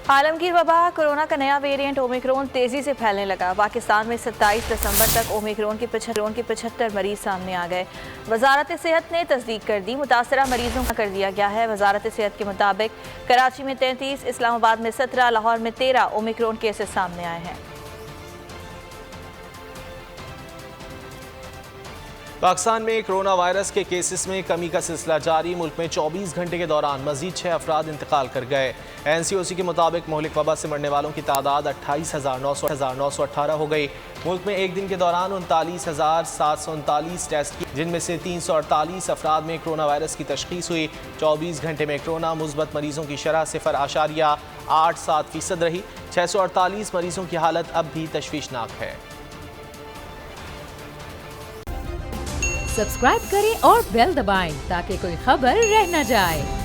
आलमगीर वबा कोरोना का नया वेरिएंट ओमिक्रॉन तेजी से फैलने लगा। पाकिस्तान में 27 दिसंबर तक ओमिक्रॉन के 75 मरीज सामने आ गए। वजारत सेहत ने तस्दीक कर दी। मुतासरा मरीजों का कर दिया गया है। वजारत सेहत के मुताबिक कराची में 33, इस्लामाबाद में 17, लाहौर में 13 ओमिक्रॉन केसेस सामने आए हैं। पाकिस्तान में कोरोना वायरस के केसेस में कमी का सिलसिला जारी। मुल्क में 24 घंटे के दौरान मजीद 6 अफराद इंतकाल कर गए। NCOC के मुताबिक मोहलिक वबा से मरने वालों की तादाद 28,918 हो गई। मुल्क में एक दिन के दौरान 39,739 टेस्ट किए, जिनमें से 348 अफराद में कोरोना वायरस की तशखीस हुई। 24 घंटे में कोरोना मुस्बत मरीजों की शरह 0.87% रही। 648 मरीजों की हालत अब भी तशवीशनाक है। सब्सक्राइब करें और बेल दबाएं ताकि कोई खबर रह न जाए।